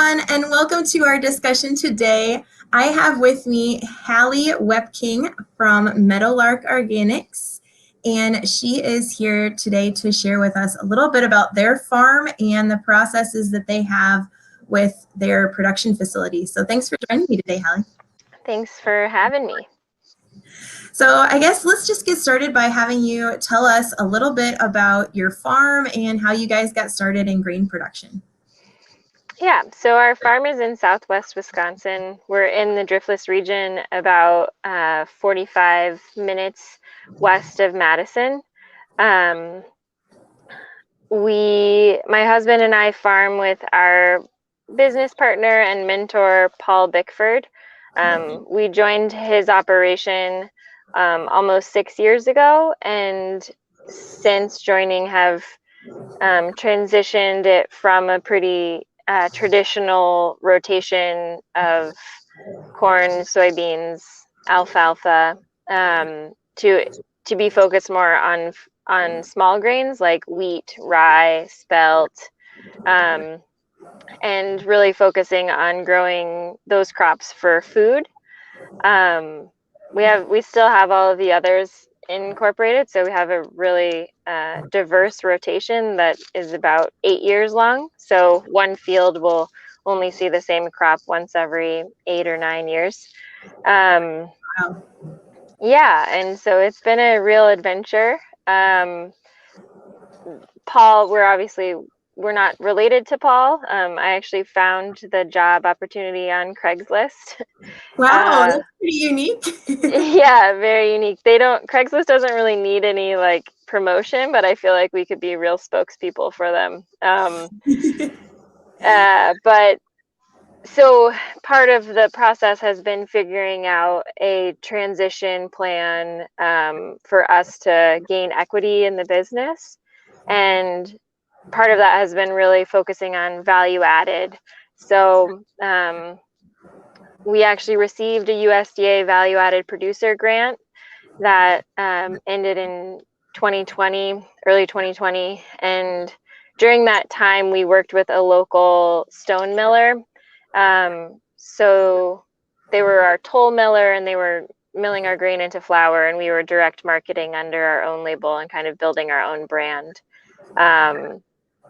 everyone, and welcome to our discussion today. I have with me Halee Wepking from Meadowlark Organics, and she is here today to share with us a little bit about their farm and the processes that they have with their production facility. So thanks for joining me today, Halee. Thanks for having me. So I guess let's just get started by having you tell us a little bit about your farm and how you guys got started in grain production. Yeah, so our farm is in southwest Wisconsin. We're in the Driftless region, about 45 minutes west of Madison. My husband and I farm with our business partner and mentor, Paul Bickford. We joined his operation almost 6 years ago, and since joining have transitioned it from a pretty traditional rotation of corn, soybeans, alfalfa, to be focused more on small grains like wheat, rye, spelt, and really focusing on growing those crops for food. We still have all of the others incorporated, so we have a really diverse rotation that is about 8 years long. So one field will only see the same crop once every 8 or 9 years. Wow. Yeah, and so it's been a real adventure. Paul, we're not related to Paul. I actually found the job opportunity on Craigslist. Wow, that's pretty unique. Yeah, very unique. Craigslist doesn't really need any like promotion, but I feel like we could be real spokespeople for them. But so part of the process has been figuring out a transition plan for us to gain equity in the business. And part of that has been really focusing on value added. So we actually received a USDA value added producer grant that ended in 2020, early 2020. And during that time, we worked with a local stone miller. So they were our toll miller, and they were milling our grain into flour, and we were direct marketing under our own label and kind of building our own brand.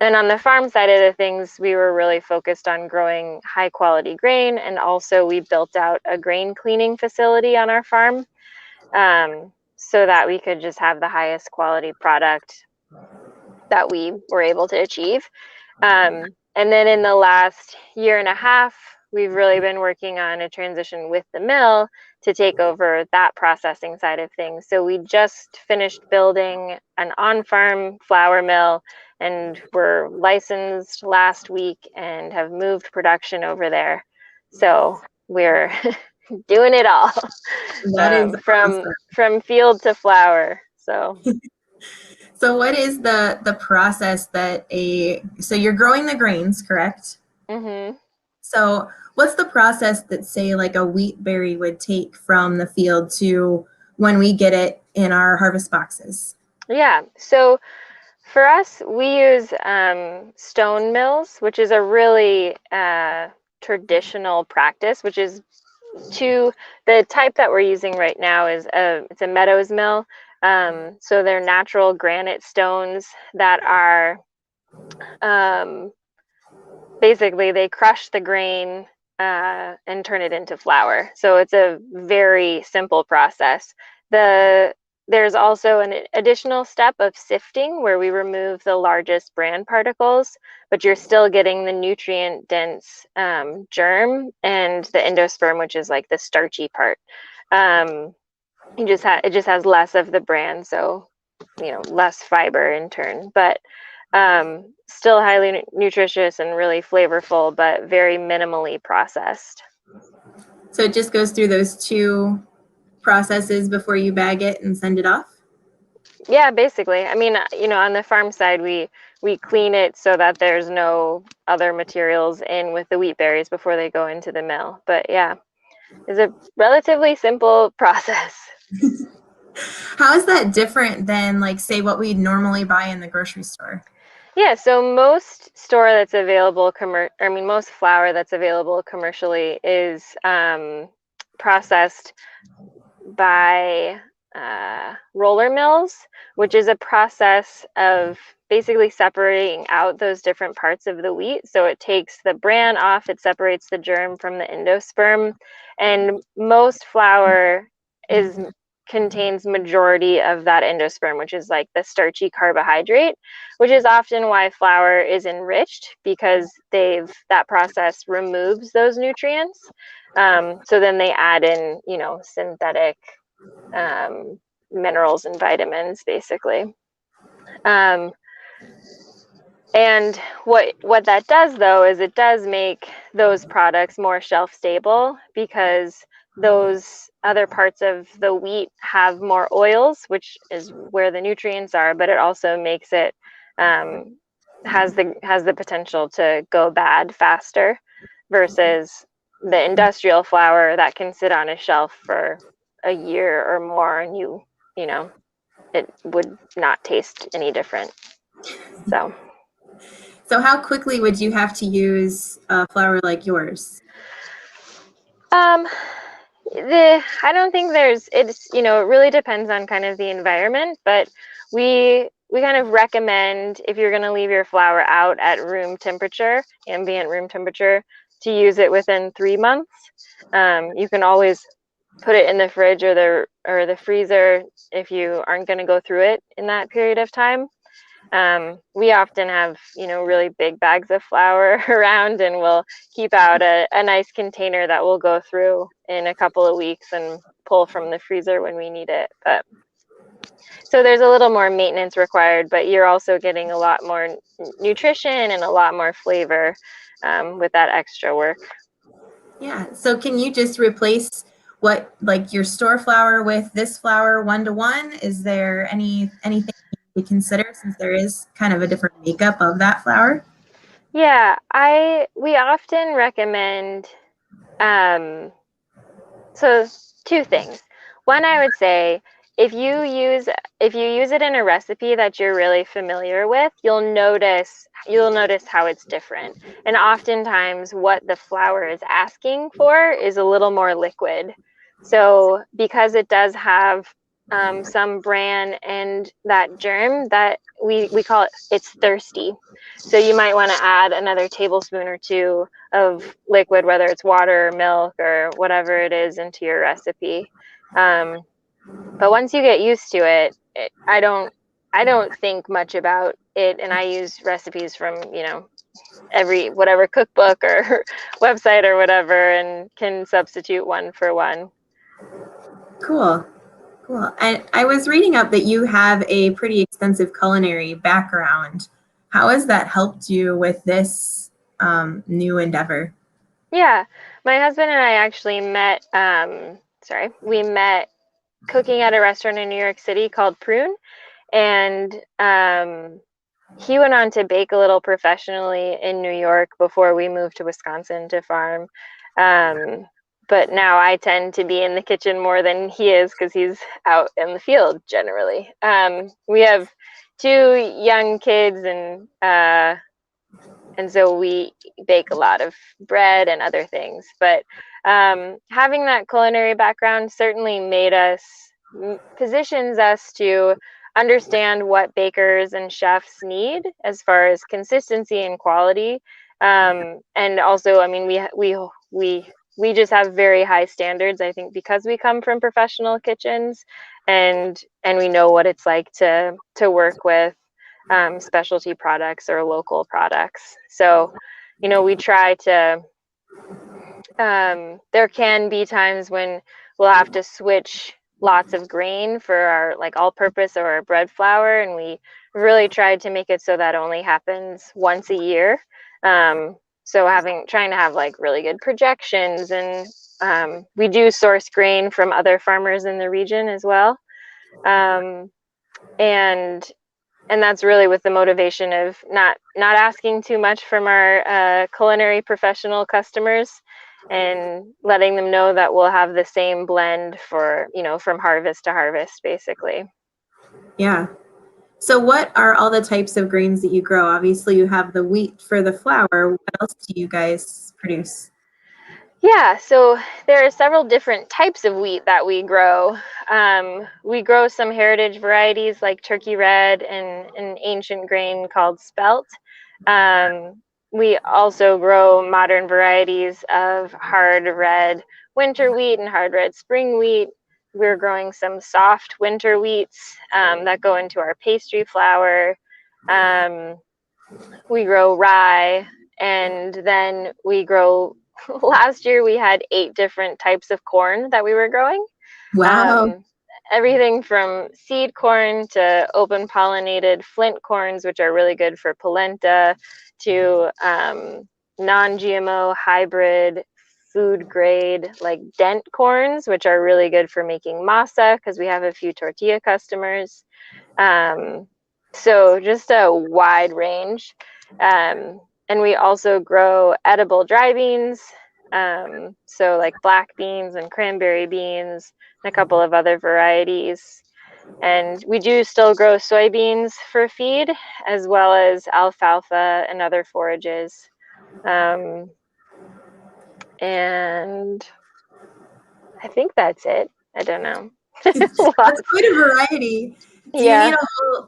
And on the farm side of the things, we were really focused on growing high quality grain, and also we built out a grain cleaning facility on our farm, so that we could just have the highest quality product that we were able to achieve. And then in the last year and a half, we've really been working on a transition with the mill to take over that processing side of things. So we just finished building an on-farm flour mill, and we're licensed last week and have moved production over there. So we're doing it all. That is awesome. From field to flour. So what is the process that so you're growing the grains, correct? mm-hmm. So what's the process that, say, like a wheat berry would take from the field to when we get it in our harvest boxes? Yeah. So for us, we use stone mills, which is a really traditional practice, which is the type that we're using right now is it's a Meadows mill. So they're natural granite stones that are basically they crush the grain and turn it into flour. So it's a very simple process. There's also an additional step of sifting where we remove the largest bran particles, but you're still getting the nutrient dense germ and the endosperm, which is like the starchy part. It just has less of the bran, so less fiber in turn, but still highly nutritious and really flavorful, but very minimally processed. So it just goes through those two processes before you bag it and send it off? Yeah, basically. I mean, on the farm side, we clean it so that there's no other materials in with the wheat berries before they go into the mill. But yeah, it's a relatively simple process. How is that different than, like, say, what we'd normally buy in the grocery store? Yeah, so most store that's available most flour that's available commercially is processed by roller mills, which is a process of basically separating out those different parts of the wheat. So it takes the bran off, it separates the germ from the endosperm, and most flour is contains majority of that endosperm, which is like the starchy carbohydrate, which is often why flour is enriched because that process removes those nutrients. So then they add in, synthetic um, minerals and vitamins, basically. Um, and what that does, though, is it does make those products more shelf stable because those other parts of the wheat have more oils, which is where the nutrients are, but it also makes it um, has the potential to go bad faster versus the industrial flour that can sit on a shelf for a year or more, and you know it would not taste any different. So. So how quickly would you have to use a flour like yours? Um, I don't think it really depends on kind of the environment, but we kind of recommend if you're going to leave your flour out at room temperature, ambient room temperature, to use it within 3 months. You can always put it in the fridge or the freezer if you aren't going to go through it in that period of time. We often have, really big bags of flour around, and we'll keep out a nice container that we'll go through in a couple of weeks and pull from the freezer when we need it. But so there's a little more maintenance required, but you're also getting a lot more nutrition and a lot more flavor with that extra work. Yeah. So can you just replace what like your store flour with this flour 1 to 1? Is there anything to consider since there is kind of a different makeup of that flour? Yeah, we often recommend um, so two things. One, I would say if you use it in a recipe that you're really familiar with, you'll notice how it's different. And oftentimes what the flour is asking for is a little more liquid. So because it does have some bran and that germ that we call it's thirsty. So you might want to add another tablespoon or two of liquid, whether it's water or milk or whatever it is, into your recipe. Um, but once you get used to it, I don't think much about it, and I use recipes from every whatever cookbook or website or whatever, and can substitute one for one. Cool. Cool. I was reading up that you have a pretty extensive culinary background. How has that helped you with this new endeavor? Yeah, my husband and I actually met. We met cooking at a restaurant in New York City called Prune, and he went on to bake a little professionally in New York before we moved to Wisconsin to farm. Um, but now I tend to be in the kitchen more than he is because he's out in the field generally. We have two young kids, and so we bake a lot of bread and other things. But having that culinary background certainly positions us to understand what bakers and chefs need as far as consistency and quality. And also, I mean, we just have very high standards, I think, because we come from professional kitchens, and we know what it's like to work with specialty products or local products. So, we try to. There can be times when we'll have to switch lots of grain for our like all-purpose or our bread flour, and we really tried to make it so that only happens once a year. So trying to have like really good projections, and we do source grain from other farmers in the region as well. Um, and and that's really with the motivation of not asking too much from our culinary professional customers, and letting them know that we'll have the same blend for from harvest to harvest, basically. Yeah. So what are all the types of grains that you grow? Obviously, you have the wheat for the flour. What else do you guys produce? Yeah, so there are several different types of wheat that we grow. We grow some heritage varieties like Turkey Red and an ancient grain called spelt. We also grow modern varieties of hard red winter wheat and hard red spring wheat. We're growing some soft winter wheats that go into our pastry flour. Um, we grow rye, and then we grow last year we had 8 different types of corn that we were growing. Wow. um, Everything from seed corn to open pollinated flint corns, which are really good for polenta, to non-GMO hybrid food grade like dent corns, which are really good for making masa because we have a few tortilla customers. um, so just a wide range. And we also grow edible dry beans, so like black beans and cranberry beans and a couple of other varieties. And we do still grow soybeans for feed, as well as alfalfa and other forages. Um, and I think that's it. I don't know. That's Lots. quite a variety. Do you need Yeah.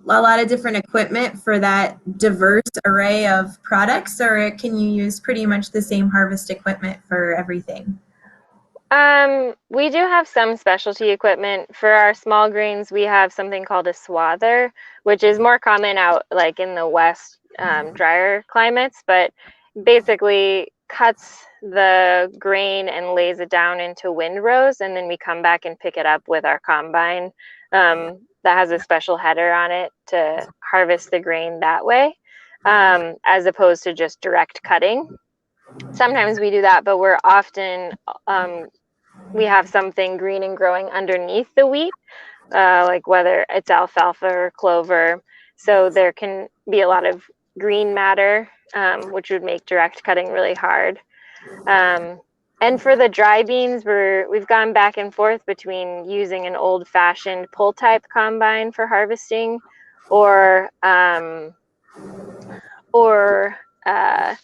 a lot of different equipment for that diverse array of products, or can you use pretty much the same harvest equipment for everything? We do have some specialty equipment. For our small grains, we have something called a swather, which is more common out like in the west, drier climates, but basically cuts the grain and lays it down into windrows, and then we come back and pick it up with our combine, that has a special header on it to harvest the grain that way, as opposed to just direct cutting. Sometimes we do that, but we're often we have something green and growing underneath the wheat, like whether it's alfalfa or clover. So there can be a lot of green matter, which would make direct cutting really hard. Um, and for the dry beans, we've gone back and forth between using an old-fashioned pull type combine for harvesting, or or uh,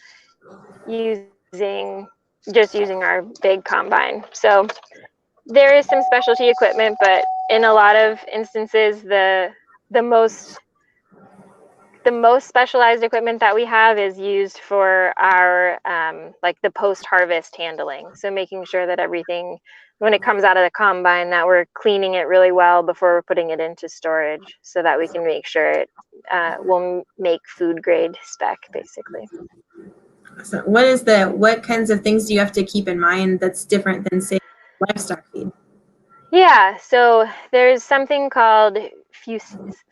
using using our big combine. So there is some specialty equipment, but in a lot of instances, the most the most specialized equipment that we have is used for our like the post harvest handling. So making sure that everything, when it comes out of the combine, that we're cleaning it really well before we're putting it into storage, so that we can make sure it will make food grade spec, basically. So what kinds of things do you have to keep in mind that's different than, say, livestock feed? Yeah, so there's something called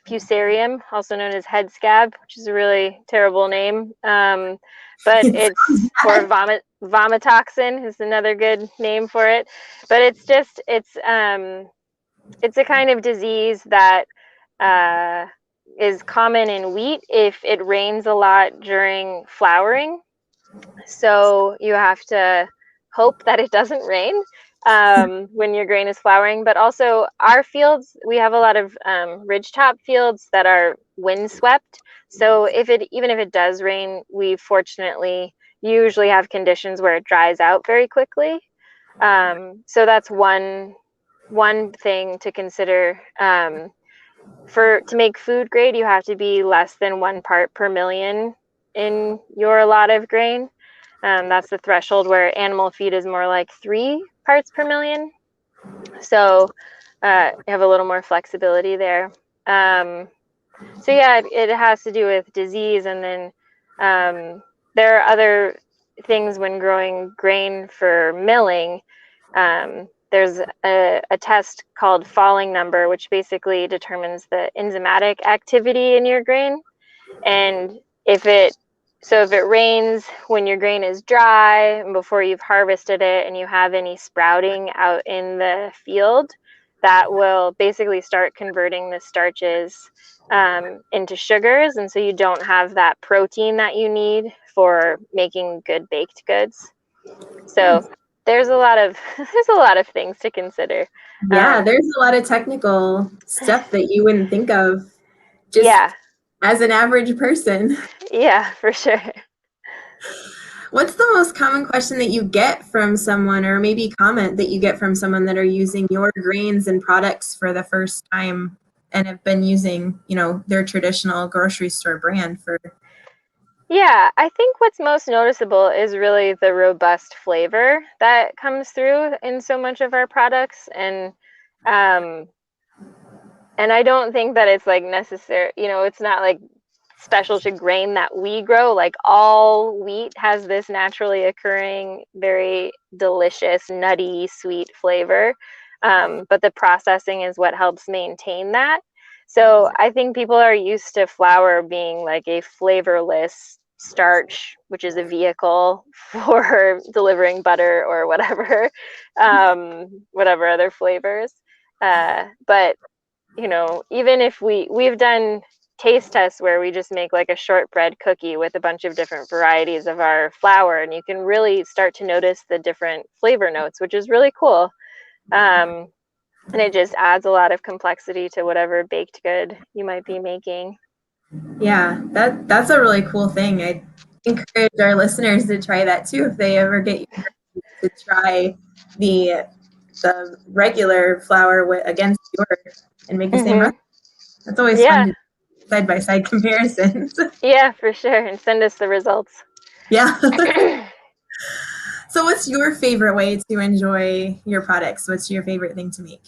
fusarium, also known as head scab, which is a really terrible name. But It sounds it's or bad. vomitoxin is another good name for it. But it's a kind of disease that uh, is common in wheat if it rains a lot during flowering. So you have to hope that it doesn't rain when your grain is flowering. But also, our fields, we have a lot of ridgetop fields that are windswept. So even if it does rain, we fortunately usually have conditions where it dries out very quickly. So that's one thing to consider. For to make food grade, you have to be less than 1 part per million in your lot of grain. That's the threshold where animal feed is more like 3 parts per million. So you have a little more flexibility there. So yeah, it has to do with disease, and then there are other things when growing grain for milling. There's a test called falling number, which basically determines the enzymatic activity in your grain. And if it if it rains when your grain is dry and before you've harvested it and you have any sprouting out in the field, that will basically start converting the starches into sugars, and so you don't have that protein that you need for making good baked goods. Huh. So there's a lot of there's a lot of things to consider. Yeah, Um, there's a lot of technical stuff that you wouldn't think of. just Yeah. as an average person. Yeah, for sure. What's the most common question that you get from someone, or maybe comment that you get from someone that are using your grains and products for the first time and have been using, their traditional grocery store brand for? Yeah, I think what's most noticeable is really the robust flavor that comes through in so much of our products. Um and I don't think that it's like necessary, it's not like special to grain that we grow. Like all wheat has this naturally occurring, very delicious, nutty, sweet flavor. But the processing is what helps maintain that. So I think people are used to flour being like a flavorless starch, which is a vehicle for delivering butter or whatever, whatever other flavors. But even if we've done taste tests where we just make like a shortbread cookie with a bunch of different varieties of our flour, and you can really start to notice the different flavor notes, which is really cool. Um, and it just adds a lot of complexity to whatever baked good you might be making. Yeah, that's a really cool thing. I encourage our listeners to try that too if they ever get you to try the regular flour against yours and make the same Hmm. recipe. That's always fun Yeah, to do side by side comparisons. yeah, for sure. And send us the results. Yeah. So what's your favorite way to enjoy your products? What's your favorite thing to make?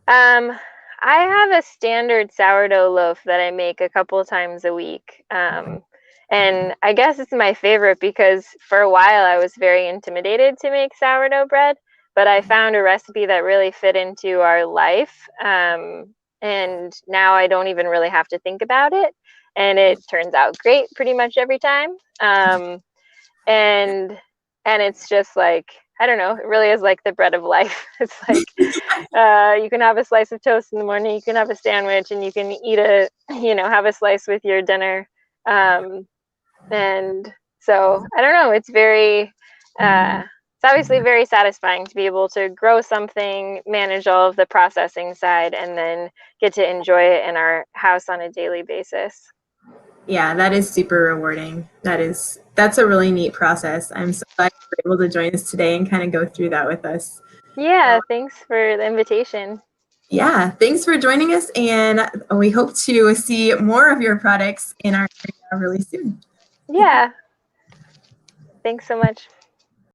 Um, I have a standard sourdough loaf that I make a couple times a week. And I guess it's my favorite because for a while I was very intimidated to make sourdough bread, but I found a recipe that really fit into our life. And now I don't even really have to think about it. And it turns out great pretty much every time. And and it's just like, I don't know, it really is like the bread of life. It's like you can have a slice of toast in the morning, you can have a sandwich, and you can eat have a slice with your dinner. Um, and so I don't know, it's obviously very satisfying to be able to grow something, manage all of the processing side, and then get to enjoy it in our house on a daily basis. Yeah, that is super rewarding. That's a really neat process. I'm so glad you were able to join us today and kind of go through that with us. Yeah, thanks for the invitation. Yeah, thanks for joining us, and we hope to see more of your products in our area really soon. Yeah, thanks so much.